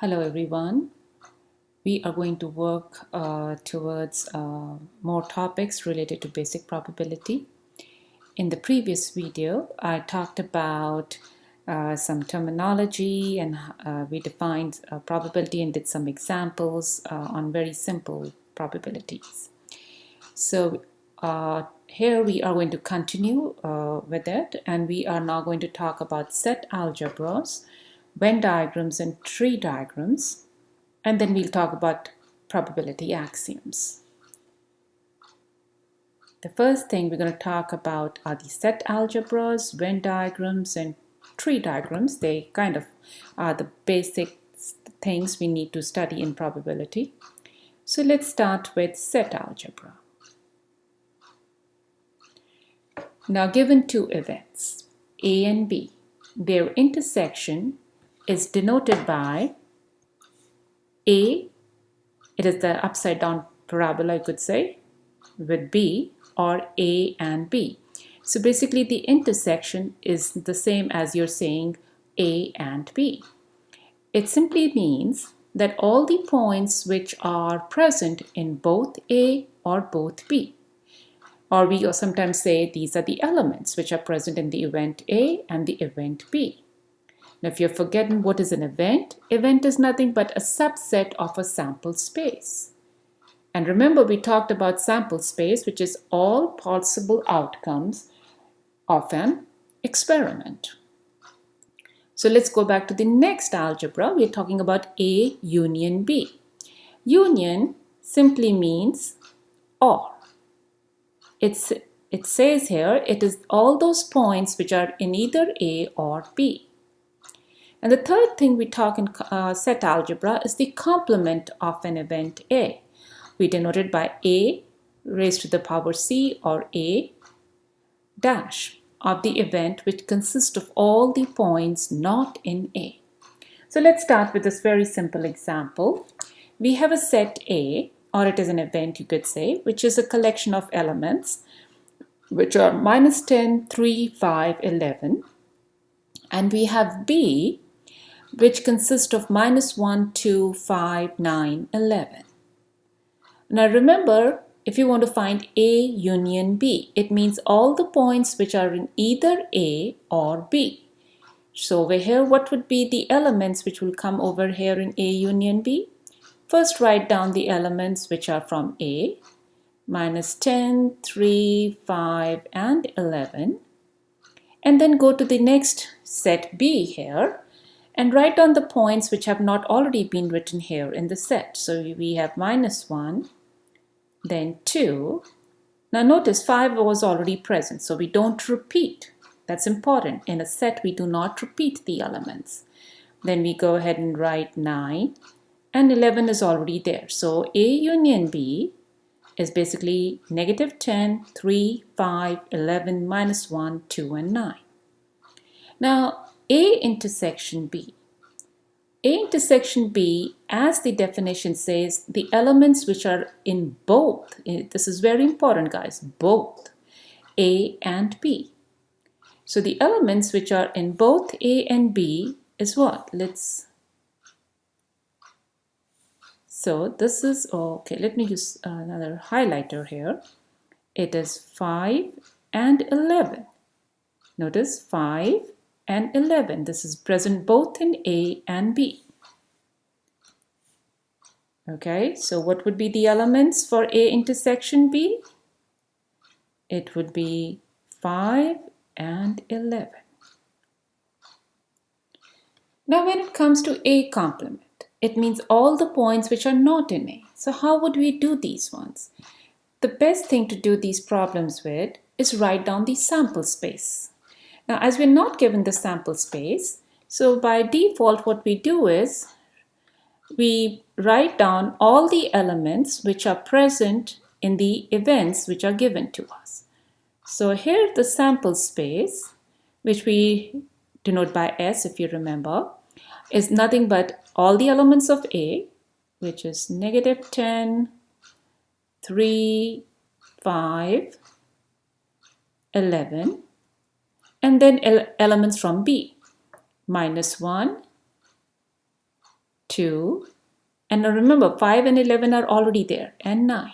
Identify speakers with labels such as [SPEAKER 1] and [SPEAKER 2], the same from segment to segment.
[SPEAKER 1] Hello everyone. We are going to work towards more topics related to basic probability. In the previous video, I talked about some terminology and we defined probability and did some examples on very simple probabilities. So here we are going to continue with it, and we are now going to talk about set algebras, Venn diagrams and tree diagrams, and then we'll talk about probability axioms. The first thing we're going to talk about are the set algebras, Venn diagrams, and tree diagrams. They kind of are the basic things we need to study in probability. So let's start with set algebra. Now, given two events, A and B, their intersection is denoted by A, it is the upside down parabola, I could say, with B, or A and B. So basically the intersection is the same as you're saying A and B. It simply means that all the points which are present in both A or both B, or we sometimes say these are the elements which are present in the event A and the event B. Now, if you're forgetting what is an event is nothing but a subset of a sample space. And remember, we talked about sample space, which is all possible outcomes of an experiment. So let's go back to the next algebra. We're talking about A union B. Union simply means or. It says here it is all those points which are in either A or B. And the third thing we talk in set algebra is the complement of an event A. We denote it by A raised to the power C, or A dash of the event which consists of all the points not in A. So let's start with this very simple example. We have a set A, or it is an event you could say, which is a collection of elements which are -10, 3, 5, 11. And we have B, which consists of -1, 2, 5, 9, 11. Now remember, if you want to find A union B, it means all the points which are in either A or B. So over here, what would be the elements which will come over here in A union B? First, write down the elements which are from A, -10, 3, 5, and 11. And then go to the next set B here and write down the points which have not already been written here in the set. So we have -1, then 2. Now notice 5 was already present, so we don't repeat. That's important. In a set, we do not repeat the elements. Then we go ahead and write 9, and 11 is already there. So A union B is basically -10, 3, 5, 11, -1, 2, and 9. Now, A intersection B. A intersection B, as the definition says, the elements which are in both, this is very important guys, both A and B. So the elements which are in both A and B is what? So this is, okay, let me use another highlighter here. It is 5 and 11. Notice 5 and 11. This is present both in A and B. Okay, so what would be the elements for A intersection B? It would be 5 and 11. Now when it comes to A complement, it means all the points which are not in A. So how would we do these ones? The best thing to do these problems with is write down the sample space. Now, as we're not given the sample space, so by default what we do is we write down all the elements which are present in the events which are given to us. So here the sample space, which we denote by S if you remember, is nothing but all the elements of A, which is -10, 3, 5, 11, and then elements from B, -1, 2, and now remember 5 and 11 are already there, and 9.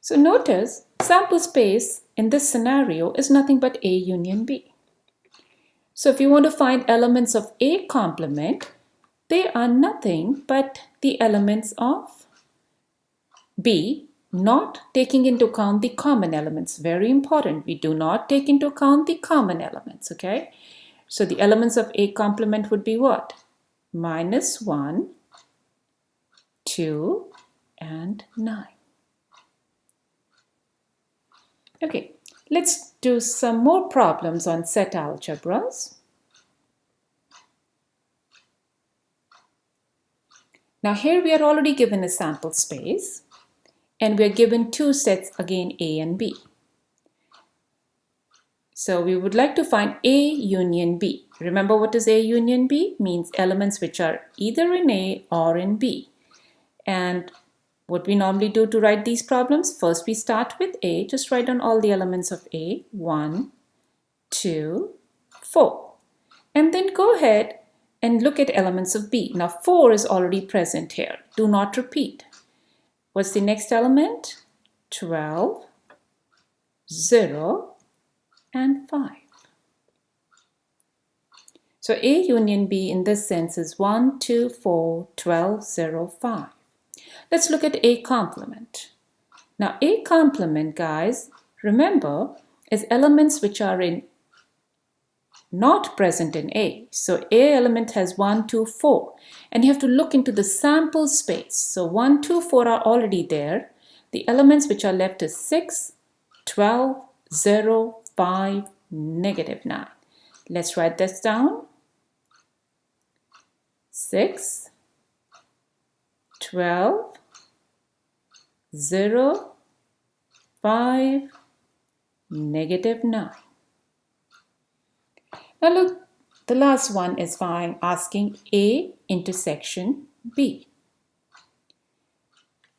[SPEAKER 1] So notice sample space in this scenario is nothing but A union B. So if you want to find elements of A complement, they are nothing but the elements of B, not taking into account the common elements. Very important. We do not take into account the common elements, okay? So the elements of A complement would be what? -1, 2, and 9. Okay, let's do some more problems on set algebras. Now here we are already given a sample space, and we are given two sets again, A and B. So we would like to find A union B. Remember what is A union B? Means elements which are either in A or in B. And what we normally do to write these problems, first we start with A, just write down all the elements of A, 1, 2, 4. And then go ahead and look at elements of B. Now 4 is already present here. Do not repeat. What's the next element? 12, 0, and 5. So A union B in this sense is 1, 2, 4, 12, 0, 5. Let's look at A complement. Now A complement, guys, remember, is elements which are not present in A. So A element has 1, 2, 4. And you have to look into the sample space. So 1, 2, 4 are already there. The elements which are left is 6, 12, 0, 5, -9. Let's write this down. 6, 12, 0, 5, -9. Now look, the last one is fine, asking A intersection B.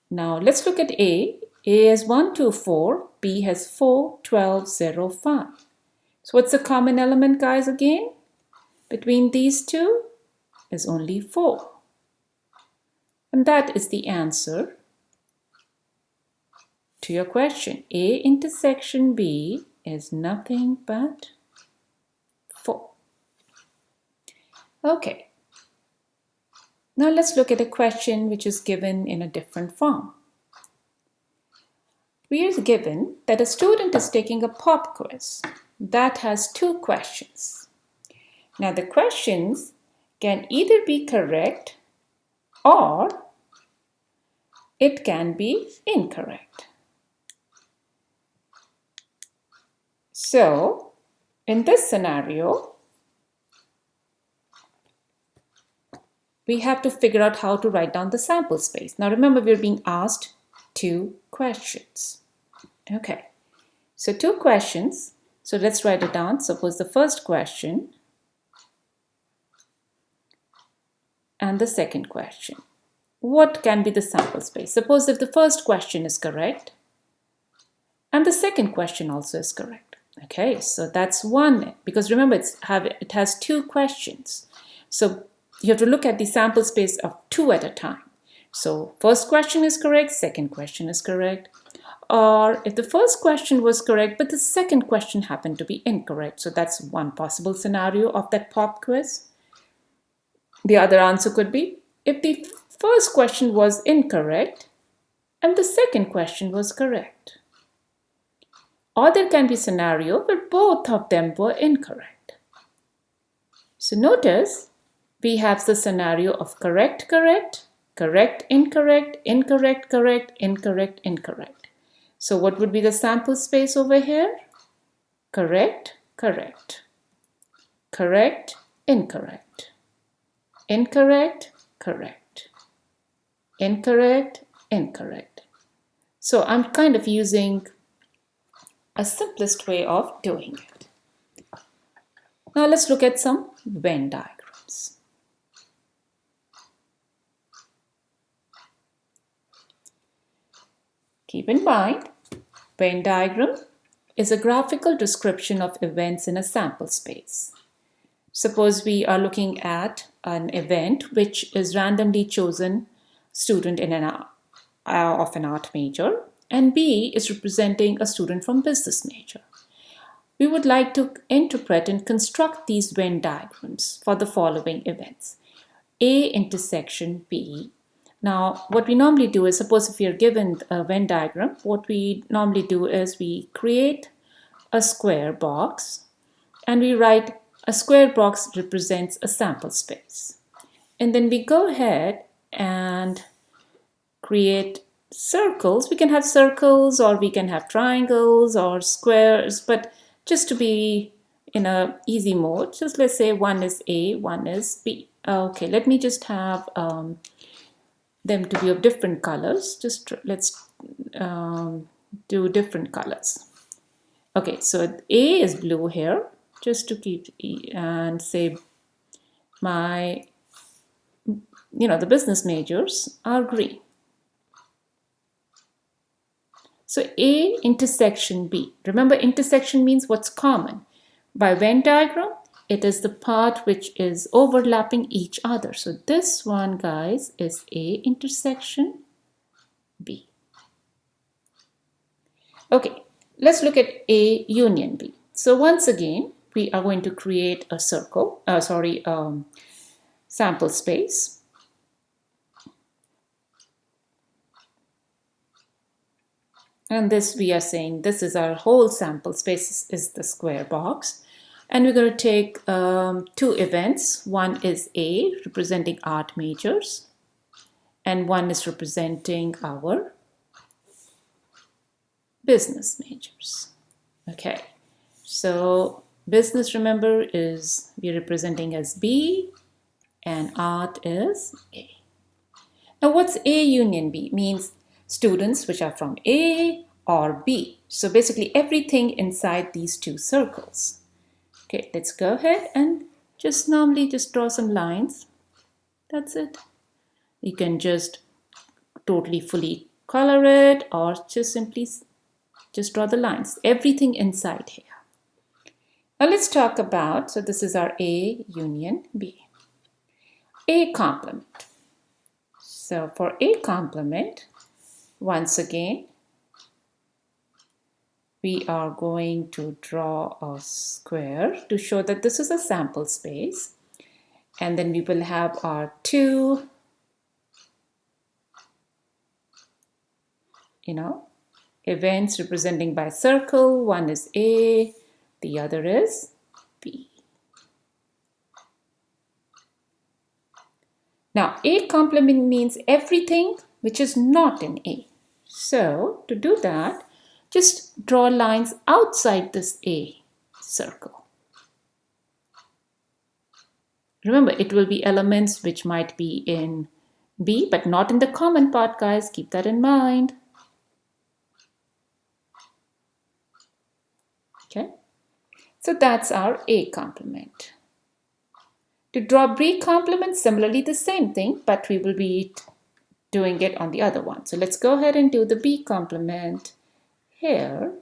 [SPEAKER 1] Now let's look at A. A has 1, 2, 4. B has 4, 12, 0, 5. So what's the common element, guys, again? Between these two is only 4. And that is the answer to your question. A intersection B is nothing but 4. Okay. Now let's look at a question which is given in a different form. We are given that a student is taking a pop quiz that has 2 questions. Now the questions can either be correct or it can be incorrect. So in this scenario, we have to figure out how to write down the sample space. Now remember, we're being asked 2 questions. Okay, so 2 questions. So let's write it down. Suppose the first question and the second question. What can be the sample space? Suppose if the first question is correct and the second question also is correct. Okay, so that's 1, because remember it has 2 questions. So you have to look at the sample space of 2 at a time. So first question is correct, second question is correct. Or if the first question was correct, but the second question happened to be incorrect. So that's one possible scenario of that pop quiz. The other answer could be if the first question was incorrect and the second question was correct. Or there can be a scenario where both of them were incorrect. So notice we have the scenario of correct, correct, correct, incorrect, incorrect, correct, incorrect, incorrect. So what would be the sample space over here? Correct, correct, correct, incorrect, incorrect, correct, incorrect, incorrect. So I'm kind of using a simplest way of doing it. Now let's look at some Venn diagrams. Keep in mind, Venn diagram is a graphical description of events in a sample space. Suppose we are looking at an event which is randomly chosen student in of an art major, and B is representing a student from business major. We would like to interpret and construct these Venn diagrams for the following events. A intersection B. Now, what we normally do is, suppose if we are given a Venn diagram, what we normally do is we create a square box and we write a square box represents a sample space. And then we go ahead and create circles. We can have circles or we can have triangles or squares, but just to be in a easy mode, just let's say one is A, one is B. Okay, let me just have them to be of different colors. Just let's do different colors. Okay, so A is blue here, just to keep, and say my, the business majors are green. So A intersection B. Remember, intersection means what's common. By Venn diagram, it is the part which is overlapping each other. So this one, guys, is A intersection B. Okay, let's look at A union B. So once again, we are going to create a sample space. And this, we are saying this is our whole sample space is the square box. And we're going to take two events. One is A, representing art majors, and one is representing our business majors. Okay, so business, remember, is we're representing as B, and art is A. Now, what's A union B? Means students which are from A or B. So basically everything inside these two circles. Okay, let's go ahead and just draw some lines. That's it. You can just totally fully color it or just simply just draw the lines. Everything inside here. Now let's talk about, so this is our A union B. A complement. So for A complement, once again, we are going to draw a square to show that this is a sample space. And then we will have our two, events representing by circle. One is A, the other is B. Now, A complement means everything which is not in A. So, to do that, just draw lines outside this A circle. Remember, it will be elements which might be in B, but not in the common part, guys. Keep that in mind. Okay, so that's our A complement. To draw B complement, similarly the same thing, but we will be doing it on the other one. So let's go ahead and do the B complement here.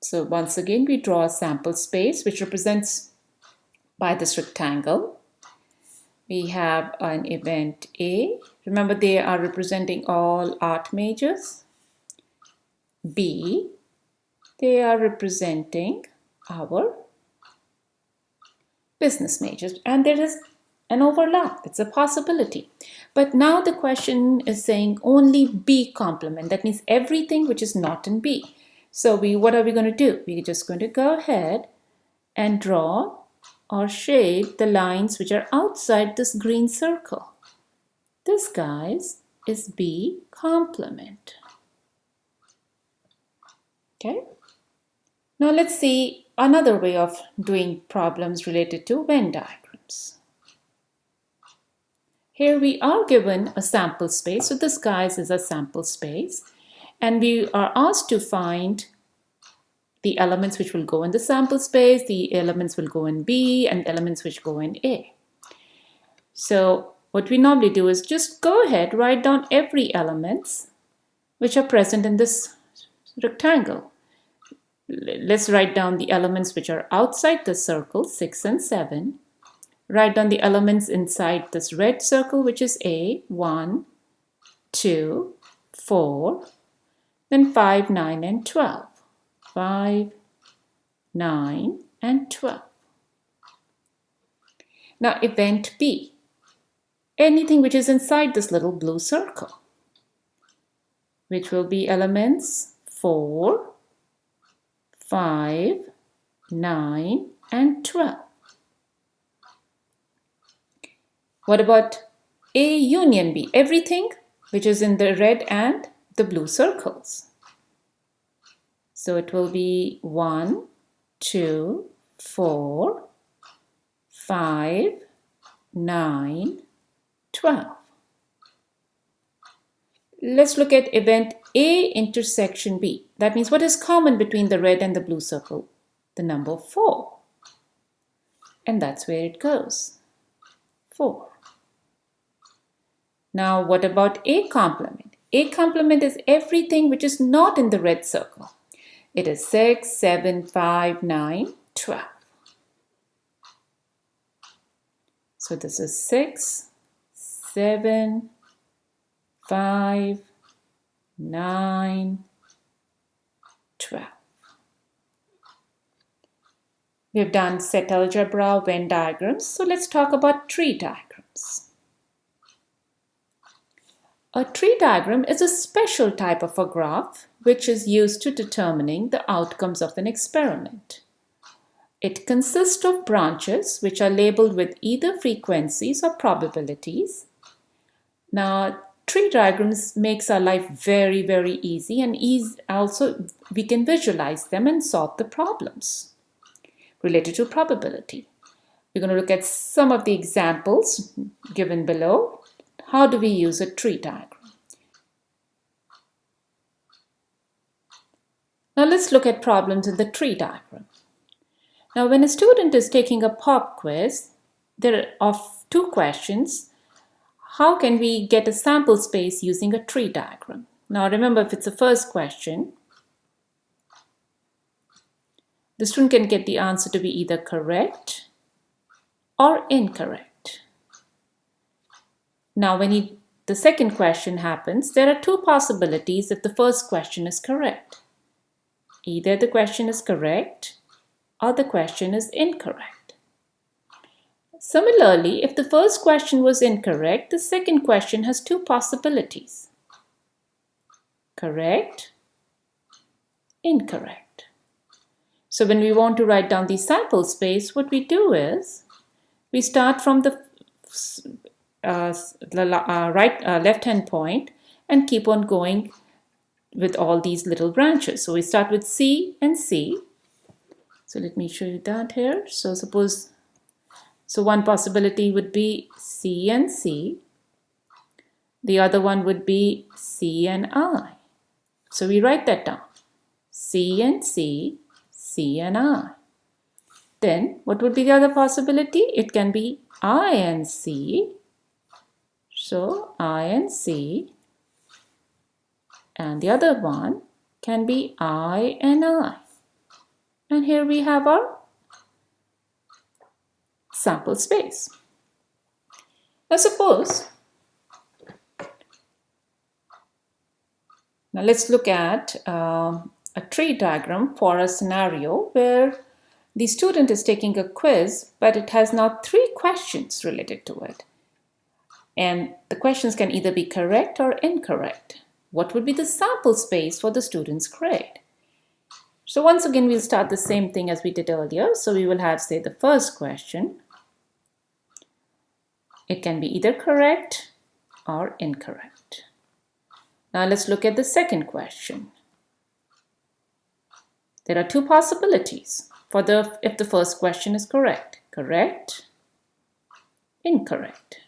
[SPEAKER 1] So once again, we draw a sample space which represents by this rectangle. We have an event A. Remember, they are representing all art majors. B, they are representing our business majors. And there is an overlap. It's a possibility. But now the question is saying only B complement. That means everything which is not in B. So what are we going to do? We're just going to go ahead and draw or shape the lines which are outside this green circle. This, guys, is B complement. Okay. Now let's see another way of doing problems related to Venn diagrams. Here we are given a sample space. So this, guys, is a sample space. And we are asked to find the elements which will go in the sample space, the elements will go in B, and elements which go in A. So what we normally do is just go ahead, write down every elements which are present in this rectangle. Let's write down the elements which are outside the circle, 6 and 7. Write down the elements inside this red circle, which is A, 1, 2, 4, then 5, 9, and 12. 5, 9, and 12. Now event B, anything which is inside this little blue circle, which will be elements 4, 5, 9, and 12. What about A union B? Everything which is in the red and the blue circles. So it will be 1, 2, 4, 5, 9, 12. Let's look at event A intersection B. That means what is common between the red and the blue circle? The number 4. And that's where it goes. 4. Now what about A complement? A complement is everything which is not in the red circle. It is 6, 7, 5, 9, 12. So this is 6, 7, 5, 9, 12. We've done set algebra, Venn diagrams. So let's talk about tree diagrams. A tree diagram is a special type of a graph which is used to determining the outcomes of an experiment. It consists of branches which are labeled with either frequencies or probabilities. Now, tree diagrams makes our life very, very easy, and also we can visualize them and solve the problems related to probability. We're going to look at some of the examples given below. How do we use a tree diagram? Now let's look at problems in the tree diagram. Now when a student is taking a pop quiz, there are 2 questions. How can we get a sample space using a tree diagram? Now remember, if it's a first question, the student can get the answer to be either correct or incorrect. Now when the second question happens, there are 2 possibilities if the first question is correct. Either the question is correct or the question is incorrect. Similarly, if the first question was incorrect, the second question has 2 possibilities. Correct, incorrect. So when we want to write down the sample space, what we do is we start from the left-hand point and keep on going with all these little branches. So we start with C and C. So let me show you that here. So one possibility would be C and C. The other one would be C and I. So we write that down. C and C, C and I. Then what would be the other possibility? It can be I and C. So I and C. And the other one can be I and I. And here we have our sample space. Now let's look at a tree diagram for a scenario where the student is taking a quiz, but it has now 3 questions related to it. And the questions can either be correct or incorrect. What would be the sample space for the student's grade? So once again, we'll start the same thing as we did earlier. So we will have, say, the first question. It can be either correct or incorrect. Now let's look at the second question. There are 2 possibilities if the first question is correct. Correct, incorrect.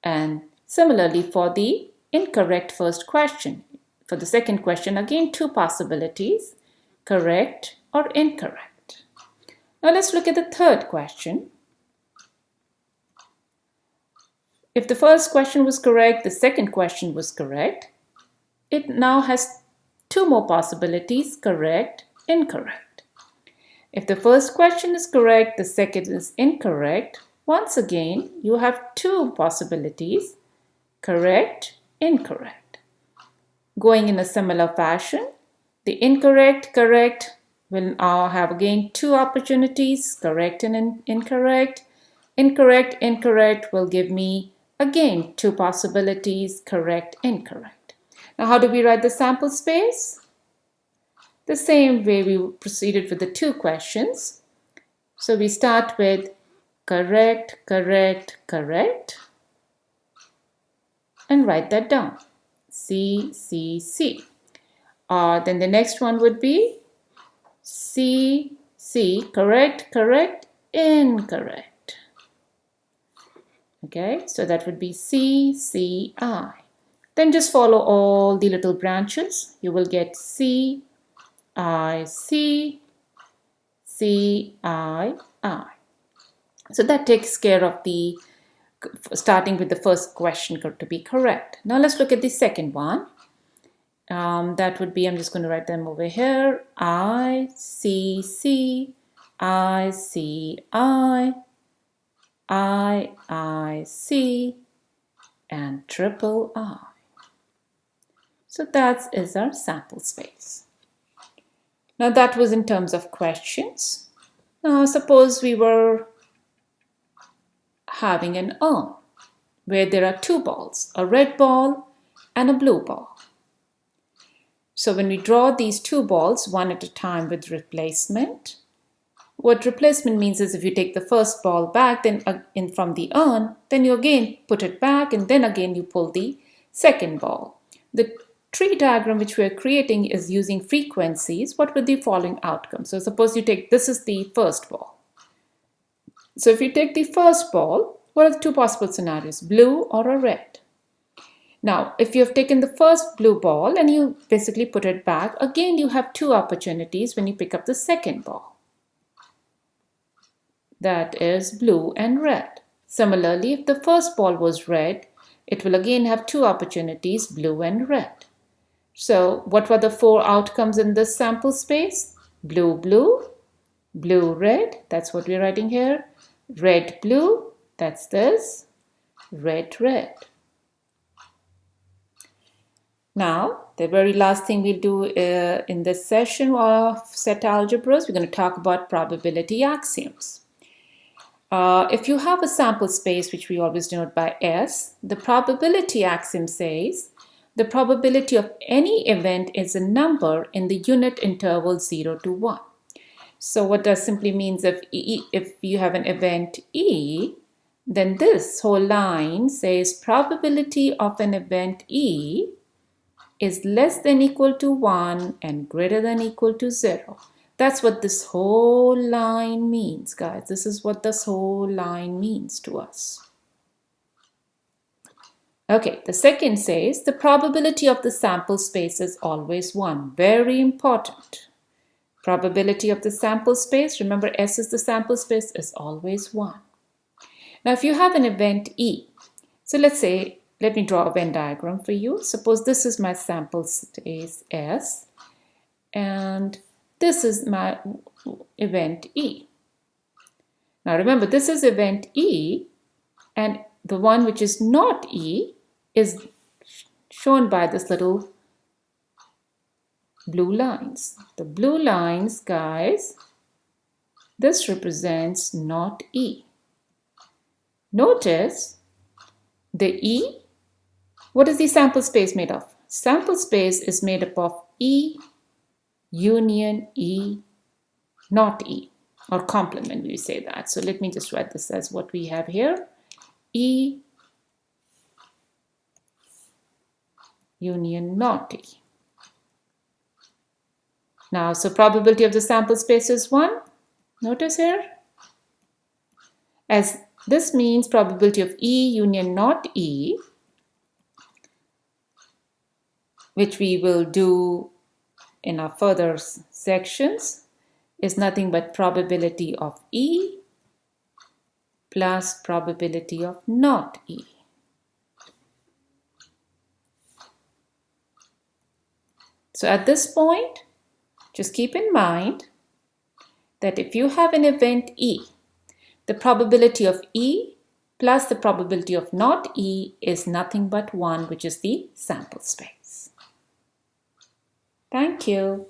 [SPEAKER 1] And similarly for the incorrect first question. For the second question, again 2 possibilities, correct or incorrect. Now let's look at the third question. If the first question was correct, the second question was correct, it now has two more possibilities, correct, incorrect. If the first question is correct, the second is incorrect. Once again, you have two possibilities, correct, incorrect. Going in a similar fashion, the incorrect, correct will have again two opportunities, correct and incorrect. Incorrect, incorrect will give me again two possibilities, correct, incorrect. Now, how do we write the sample space? The same way we proceeded with the two questions. So we start with correct, correct, correct, and write that down. C, C, C. Then the next one would be C, C, correct, correct, incorrect. Okay, so that would be C, C, I. Then just follow all the little branches. You will get C, I, C, C, I. So that takes care of the starting with the first question to be correct. Now let's look at the second one. That would be, I'm just going to write them over here. I, C, C, I, C, I, C, and triple I. So that is our sample space. Now that was in terms of questions. Now suppose we were having an urn where there are two balls, a red ball and a blue ball. So when we draw these two balls one at a time with replacement, what replacement means is if you take the first ball back then from the urn, then you again put it back and then again you pull the second ball. The tree diagram which we are creating is using frequencies. What would the following outcome? So suppose you take, this is the first ball. So if you take the first ball, what are the two possible scenarios, blue or a red? Now, if you have taken the first blue ball and you basically put it back, again you have two opportunities when you pick up the second ball. That is blue and red. Similarly, if the first ball was red, it will again have two opportunities, blue and red. So what were the four outcomes in this sample space? Blue, blue, blue, red, that's what we're writing here. Red, blue, that's this. Red, red. Now, the very last thing we'll do in this session of set algebras, we're going to talk about probability axioms. If you have a sample space, which we always denote by S, the probability axiom says the probability of any event is a number in the unit interval 0 to 1. So what that simply means, if you have an event E, then this whole line says probability of an event E is less than equal to 1 and greater than equal to 0. That's what this whole line means, guys. This is what this whole line means to us. Okay, the second says the probability of the sample space is always 1. Very important. Probability of the sample space, remember S is the sample space, is always 1. Now if you have an event E, so let's say, let me draw a Venn diagram for you. Suppose this is my sample space S and this is my event E. Now remember, this is event E and the one which is not E is shown by this little blue lines. The blue lines, guys, this represents not E. Notice the E, what is the sample space made of? Sample space is made up of E union E, not E, or complement, we say that. So let me just write this as what we have here. E union not E. Now, so probability of the sample space is 1. Notice here, as this means probability of E union not E, which we will do in our further sections, is nothing but probability of E plus probability of not E. So at this point, just keep in mind that if you have an event E, the probability of E plus the probability of not E is nothing but 1, which is the sample space. Thank you.